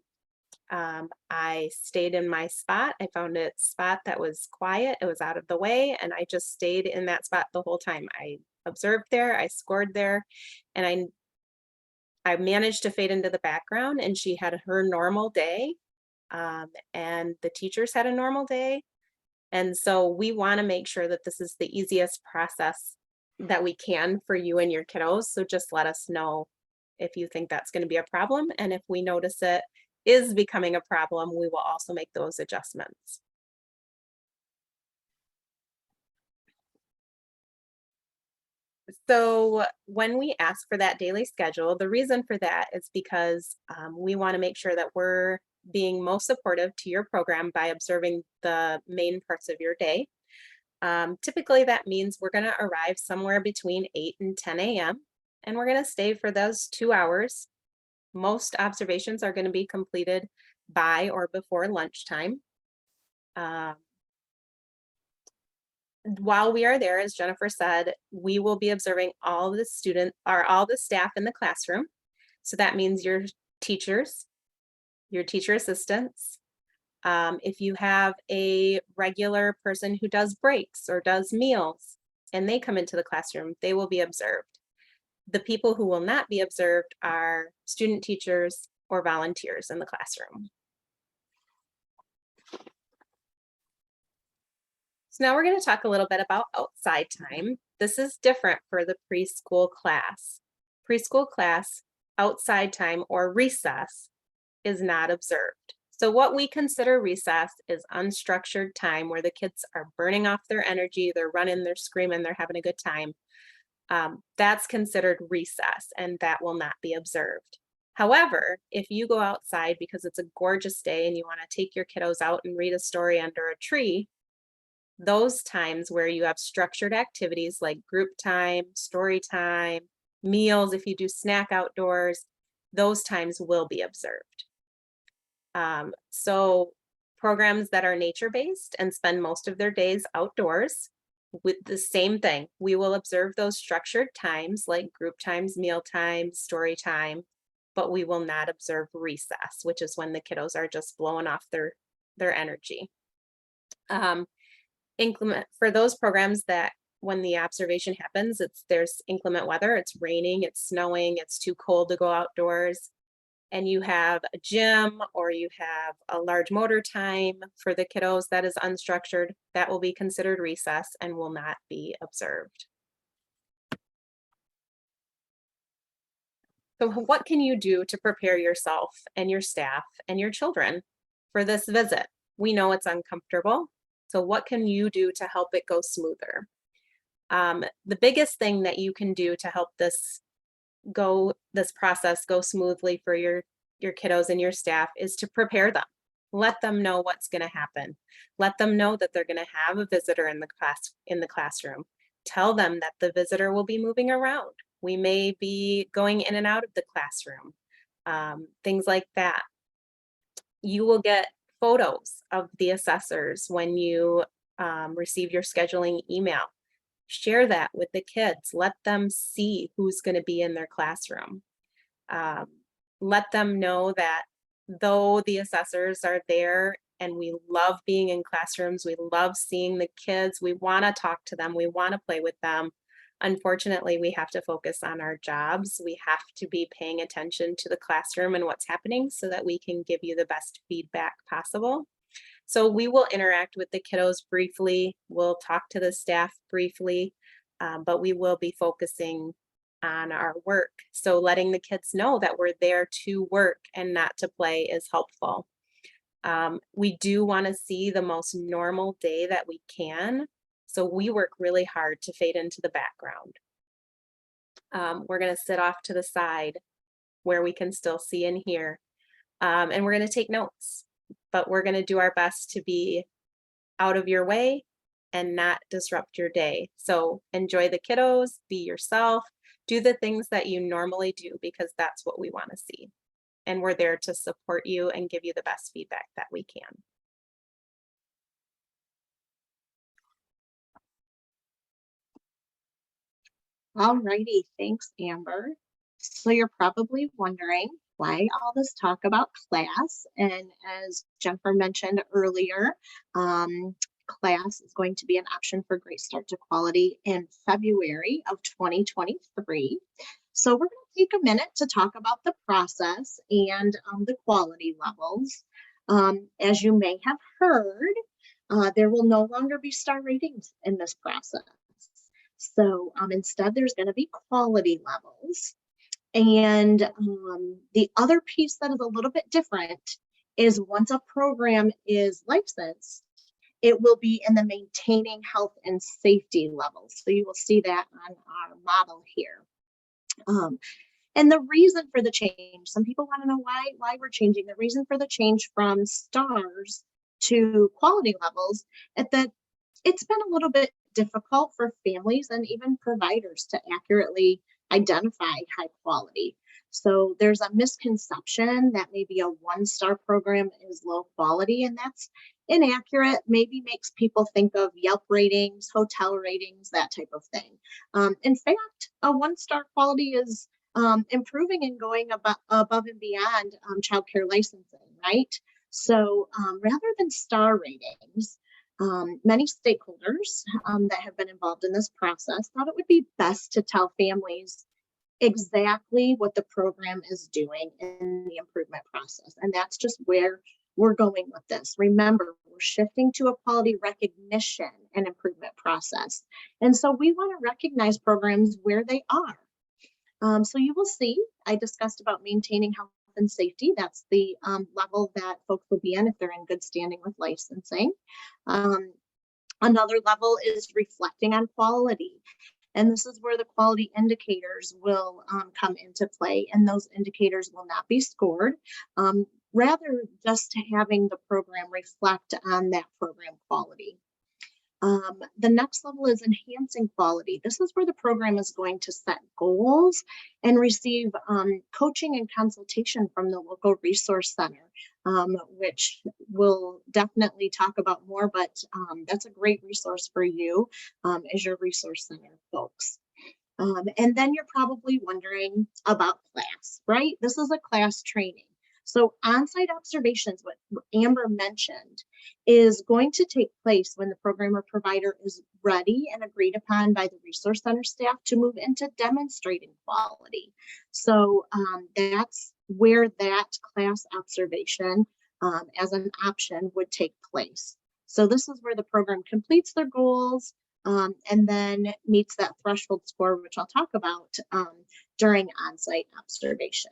I stayed in my spot. I found a spot that was quiet, it was out of the way, and I just stayed in that spot the whole time. I observed there, I scored there, and I managed to fade into the background, and she had her normal day, and the teachers had a normal day. And so we want to make sure that this is the easiest process that we can for you and your kiddos. So just let us know if you think that's going to be a problem. And if we notice it is becoming a problem, we will also make those adjustments. So when we ask for that daily schedule, the reason for that is because we want to make sure that we're being most supportive to your program by observing the main parts of your day. Typically that means we're going to arrive somewhere between 8 and 10 a.m. and we're going to stay for those 2 hours. Most observations are going to be completed by or before lunchtime. While we are there, as Jennifer said, we will be observing all the students or all the staff in the classroom. So that means your teachers, your teacher assistants. If you have a regular person who does breaks or does meals and they come into the classroom, they will be observed. The people who will not be observed are student teachers or volunteers in the classroom. So now we're going to talk a little bit about outside time. This is different for the preschool class. Preschool class, outside time or recess is not observed. So what we consider recess is unstructured time where the kids are burning off their energy, they're running, they're screaming, they're having a good time. That's considered recess and that will not be observed. However, if you go outside because it's a gorgeous day and you want to take your kiddos out and read a story under a tree, those times where you have structured activities like group time, story time, meals, if you do snack outdoors, those times will be observed. So programs that are nature-based and spend most of their days outdoors, with the same thing, we will observe those structured times like group times, meal times, story time, but we will not observe recess, which is when the kiddos are just blowing off their energy. Inclement for those programs that when the observation happens, there's inclement weather, it's raining, it's snowing, it's too cold to go outdoors, and you have a gym or you have a large motor time for the kiddos that is unstructured, that will be considered recess and will not be observed. So what can you do to prepare yourself and your staff and your children for this visit? We know it's uncomfortable, so what can you do to help it go smoother? The biggest thing that you can do to help this process go smoothly for your kiddos and your staff is to prepare them. Let them know what's going to happen. Let them know that they're going to have a visitor in the classroom. Tell them that the visitor will be moving around. We may be going in and out of the classroom, things like that. You will get photos of the assessors when you receive your scheduling email. Share that with the kids. Let them see who's going to be in their classroom. Let them know that though the assessors are there and we love being in classrooms, we love seeing the kids, we want to talk to them, we want to play with them. Unfortunately, we have to focus on our jobs. We have to be paying attention to the classroom and what's happening so that we can give you the best feedback possible. So we will interact with the kiddos briefly. We'll talk to the staff briefly, but we will be focusing on our work. So letting the kids know that we're there to work and not to play is helpful. We do want to see the most normal day that we can. So we work really hard to fade into the background. We're going to sit off to the side where we can still see and hear. And we're going to take notes, but we're going to do our best to be out of your way and not disrupt your day. So enjoy the kiddos, be yourself, do the things that you normally do because that's what we want to see. And we're there to support you and give you the best feedback that we can. Alrighty, thanks, Amber. So you're probably wondering why all this talk about class, and as Jennifer mentioned earlier, class is going to be an option for Great Start to Quality in February of 2023. So we're going to take a minute to talk about the process and the quality levels. As you may have heard, there will no longer be star ratings in this process. So instead, there's going to be quality levels. And the other piece that is a little bit different is once a program is licensed, it will be in the maintaining health and safety levels. So you will see that on our model here. And the reason for the change, some people want to know why we're changing. The reason for the change from stars to quality levels is that it's been a little bit difficult for families and even providers to accurately identify high quality. So there's a misconception that maybe a one-star program is low quality, and that's inaccurate. Maybe makes people think of Yelp ratings, hotel ratings, that type of thing. In fact, a one-star quality is improving and going above and beyond child care licensing, right? So rather than star ratings, many stakeholders that have been involved in this process thought it would be best to tell families exactly what the program is doing in the improvement process. And that's just where we're going with this. Remember, we're shifting to a quality recognition and improvement process. And so we want to recognize programs where they are. So you will see, I discussed about maintaining health and safety. That's the level that folks will be in if they're in good standing with licensing. Another level is reflecting on quality. And this is where the quality indicators will come into play, and those indicators will not be scored. Rather, just having the program reflect on that program quality. The next level is enhancing quality. This is where the program is going to set goals and receive coaching and consultation from the local resource center, which we'll definitely talk about more, but that's a great resource for you as your resource center folks. And then you're probably wondering about class, right? This is a class training. So on-site observations, what Amber mentioned, is going to take place when the program or provider is ready and agreed upon by the resource center staff to move into demonstrating quality. So that's where that class observation as an option would take place. So this is where the program completes their goals and then meets that threshold score, which I'll talk about during on-site observation.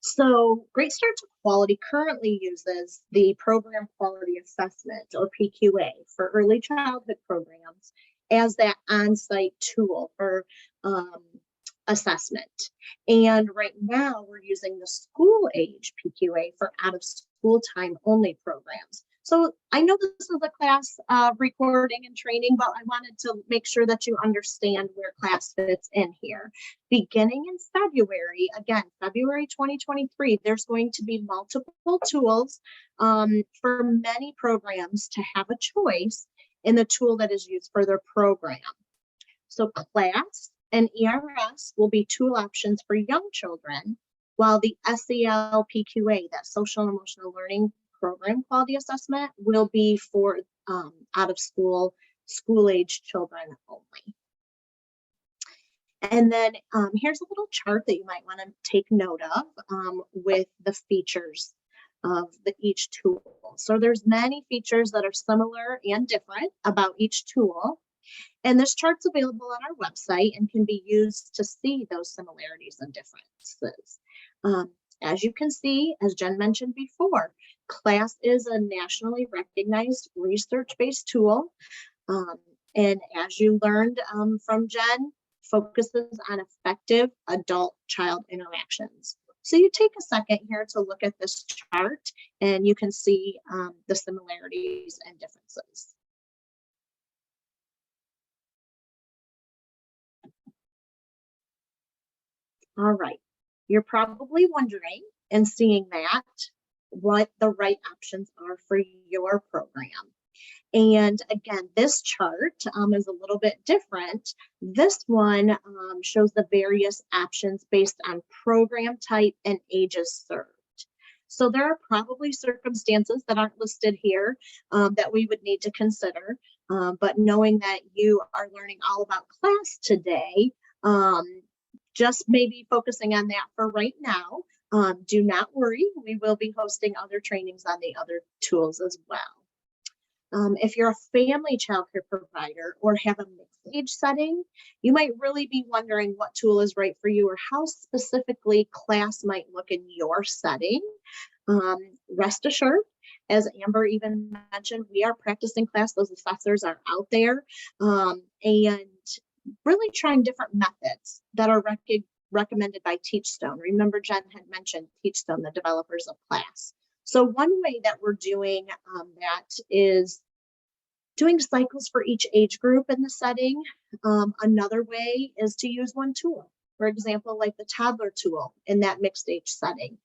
So Great Start to Quality currently uses the Program Quality Assessment, or PQA, for early childhood programs as that on-site tool for assessment. And right now we're using the school age PQA for out-of-school time only programs. So I know this is a class recording and training, but I wanted to make sure that you understand where class fits in here. Beginning in February, again, February 2023, there's going to be multiple tools for many programs to have a choice in the tool that is used for their program. So class and ERS will be tool options for young children, while the SEL PQA, that social and emotional learning program quality assessment, will be for out of school age children only. And then here's a little chart that you might want to take note of with the features of each tool. So there's many features that are similar and different about each tool. And this chart's available on our website and can be used to see those similarities and differences. As you can see, as Jen mentioned before, CLASS is a nationally recognized research-based tool. And as you learned from Jen, focuses on effective adult-child interactions. So you take a second here to look at this chart and you can see the similarities and differences. All right, you're probably wondering and seeing that what the right options are for your program. And again, this chart is a little bit different. This one shows the various options based on program type and ages served. So there are probably circumstances that aren't listed here that we would need to consider. But knowing that you are learning all about CLASS today, just maybe focusing on that for right now. Do not worry, we will be hosting other trainings on the other tools as well. If you're a family childcare provider or have a mixed age setting, you might really be wondering what tool is right for you or how specifically CLASS might look in your setting. Rest assured, as Amber even mentioned, we are practicing CLASS. Those assessors are out there and really trying different methods that are recommended by Teachstone. Remember, Jen had mentioned Teachstone, the developers of CLASS. So one way that we're doing that is doing cycles for each age group in the setting. Another way is to use one tool, for example, like the toddler tool in that mixed age setting,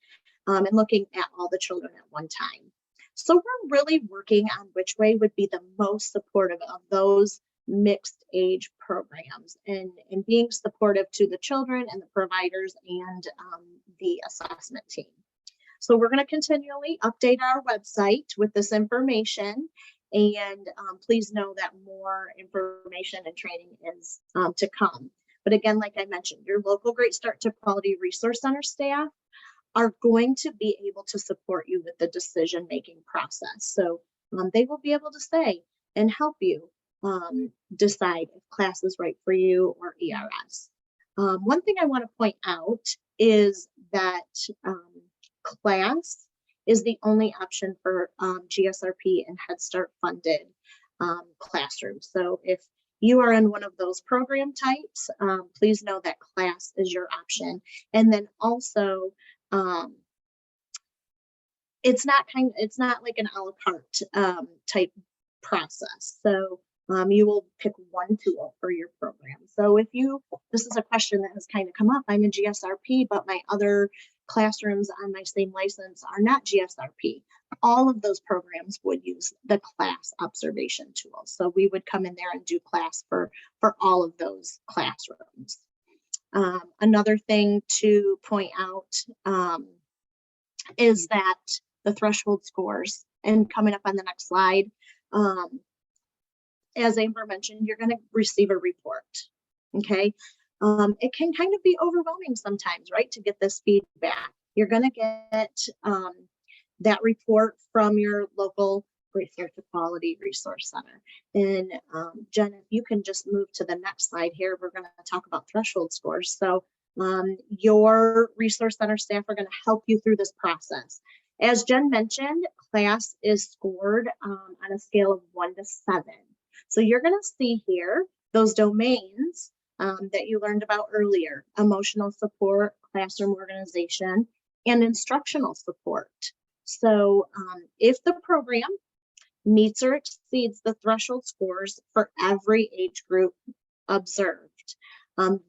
and looking at all the children at one time. So we're really working on which way would be the most supportive of those mixed age programs and being supportive to the children and the providers and the assessment team. So we're going to continually update our website with this information, and please know that more information and training is to come. But again, like I mentioned, your local Great Start to Quality Resource Center staff are going to be able to support you with the decision-making process. So they will be able to say and help you decide if CLASS is right for you or ERS. One thing I want to point out is that CLASS is the only option for GSRP and Head Start funded classrooms. So if you are in one of those program types, please know that CLASS is your option. And then also, it's not like an a la carte type process. So you will pick one tool for your program. So if this is a question that has kind of come up, I'm a GSRP, but my other classrooms on my same license are not GSRP. All of those programs would use the class observation tool. So we would come in there and do class for all of those classrooms. Another thing to point out is that the threshold scores, and coming up on the next slide, as Amber mentioned, you're going to receive a report. Okay. It can kind of be overwhelming sometimes, right? To get this feedback. You're going to get that report from your local Great Start to Quality Resource Center. And Jen, if you can just move to the next slide here, we're going to talk about threshold scores. So your Resource Center staff are going to help you through this process. As Jen mentioned, class is scored on a scale of 1 to 7. So you're going to see here those domains that you learned about earlier: emotional support, classroom organization, and instructional support. So if the program meets or exceeds the threshold scores for every age group observed,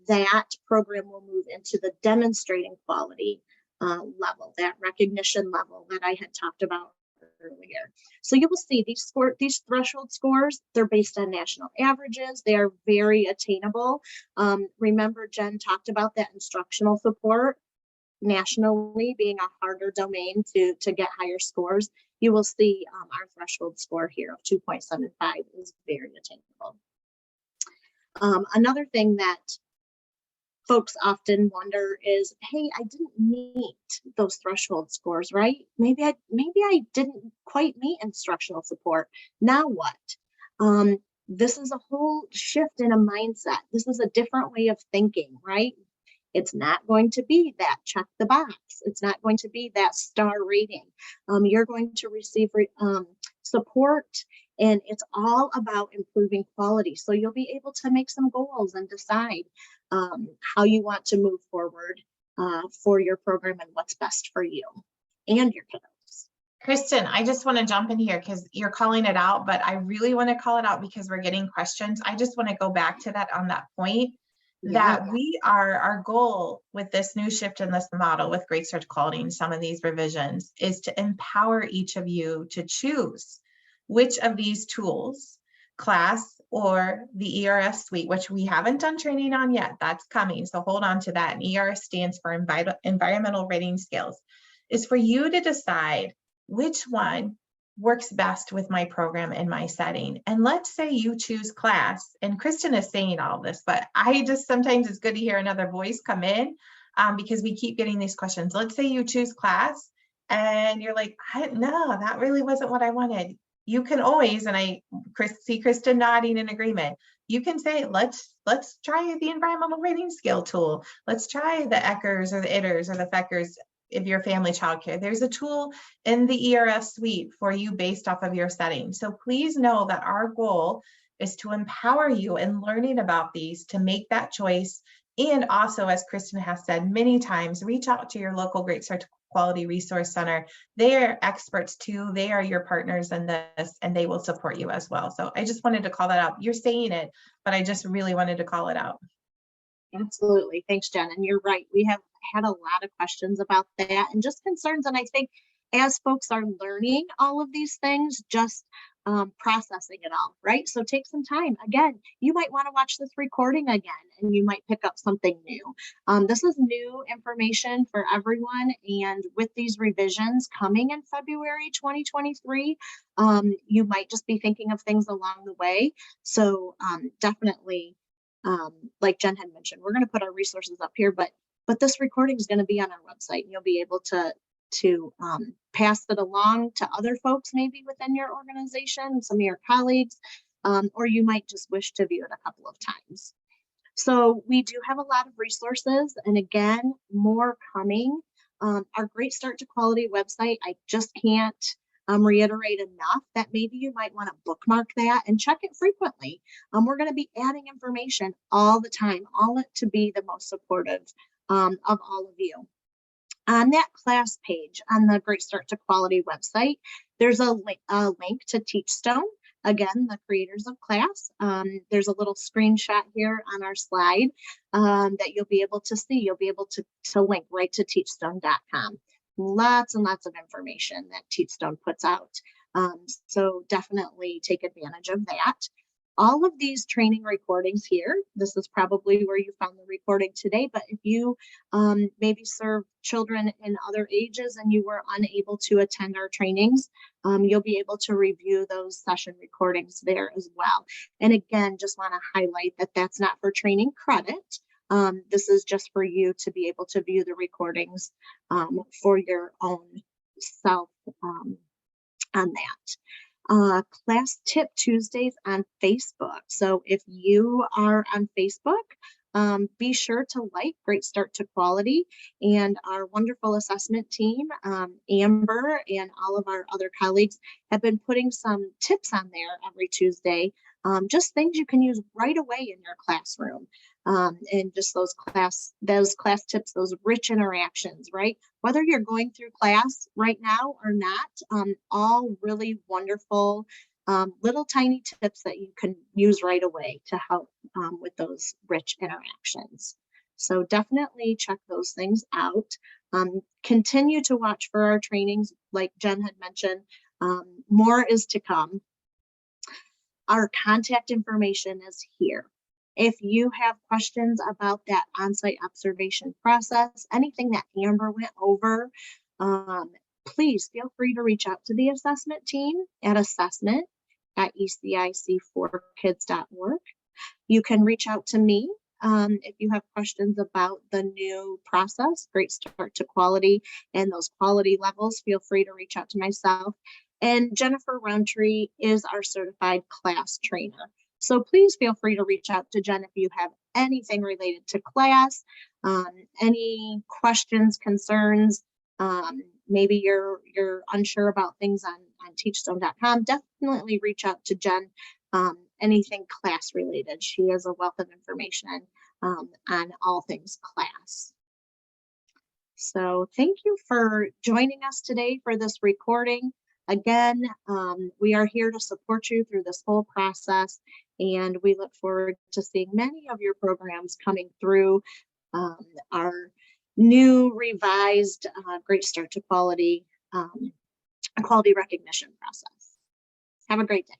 that program will move into the demonstrating quality level, that recognition level that I had talked about earlier. So you will see these threshold scores, they're based on national averages. They are very attainable. Remember, Jen talked about that instructional support nationally being a harder domain to get higher scores. You will see our threshold score here of 2.75 is very attainable. Another thing that folks often wonder is, hey, I didn't meet those threshold scores, right? Maybe I didn't quite meet instructional support. Now what? This is a whole shift in a mindset. This is a different way of thinking, right? It's not going to be that check the box. It's not going to be that star rating. You're going to receive support, and it's all about improving quality. So you'll be able to make some goals and decide how you want to move forward for your program and what's best for you and your kiddos. Kristen, I just want to jump in here because you're calling it out, but I really want to call it out because we're getting questions. I just want to go back to that on that point. That our goal with this new shift in this model with Great Start to Quality and some of these revisions is to empower each of you to choose which of these tools, class or the ERS suite, which we haven't done training on yet, that's coming. So hold on to that. And ERS stands for environmental rating scales, is for you to decide which one works best with my program and my setting. And let's say you choose class, and Kristen is saying all this, but I just sometimes it's good to hear another voice come in because we keep getting these questions. Let's say you choose class and you're like, no, that really wasn't what I wanted. You can always, and I see Kristen nodding in agreement, you can say, let's try the environmental rating scale tool. Let's try the ECHRs or the ITRs or the FECHRs. If you're family childcare, there's a tool in the ERS suite for you based off of your setting. So please know that our goal is to empower you in learning about these to make that choice. And also, as Kristen has said many times, reach out to your local Great Start to Quality Resource Center. They are experts too. They are your partners in this, and they will support you as well. So I just wanted to call that out. You're saying it, but I just really wanted to call it out. Absolutely. Thanks, Jen. And you're right. We have had a lot of questions about that and just concerns. And I think as folks are learning all of these things, just processing it all, right? So take some time. Again, you might want to watch this recording again and you might pick up something new. This is new information for everyone. And with these revisions coming in February 2023, you might just be thinking of things along the way. So definitely, like Jen had mentioned, we're going to put our resources up here, but this recording is going to be on our website, and you'll be able to pass it along to other folks maybe within your organization, some of your colleagues, or you might just wish to view it a couple of times. So we do have a lot of resources, and again, more coming. Our Great Start to Quality website, I just can't reiterate enough that maybe you might want to bookmark that and check it frequently. We're going to be adding information all the time, all to be the most supportive of all of you. On that class page on the Great Start to Quality website, there's a link to Teachstone. again, the creators of class. There's a little screenshot here on our slide that you'll be able to see. You'll be able to link right to teachstone.com. Lots and lots of information that Teachstone puts out. So definitely take advantage of that. All of these training recordings here, this is probably where you found the recording today, but if you maybe serve children in other ages and you were unable to attend our trainings, you'll be able to review those session recordings there as well. And again, just want to highlight that that's not for training credit. This is just for you to be able to view the recordings for your own self on that. Class Tip Tuesdays on Facebook. So if you are on Facebook, be sure to like Great Start to Quality, and our wonderful assessment team, Amber and all of our other colleagues have been putting some tips on there every Tuesday, just things you can use right away in your classroom. And just those class tips, those rich interactions, right? Whether you're going through class right now or not, all really wonderful little tiny tips that you can use right away to help with those rich interactions. So definitely check those things out. Continue to watch for our trainings. Like Jen had mentioned, more is to come. Our contact information is here. If you have questions about that on-site observation process, anything that Amber went over, please feel free to reach out to the assessment team at assessment@ecic4kids.org. You can reach out to me if you have questions about the new process, Great Start to Quality, and those quality levels. Feel free to reach out to myself. And Jennifer Roundtree is our certified class trainer. So please feel free to reach out to Jen if you have anything related to class, any questions, concerns, maybe you're unsure about things on teachstone.com. Definitely reach out to Jen, anything class related. She has a wealth of information on all things class. So thank you for joining us today for this recording. Again, we are here to support you through this whole process, and we look forward to seeing many of your programs coming through our new revised Great Start to Quality quality recognition process. Have a great day.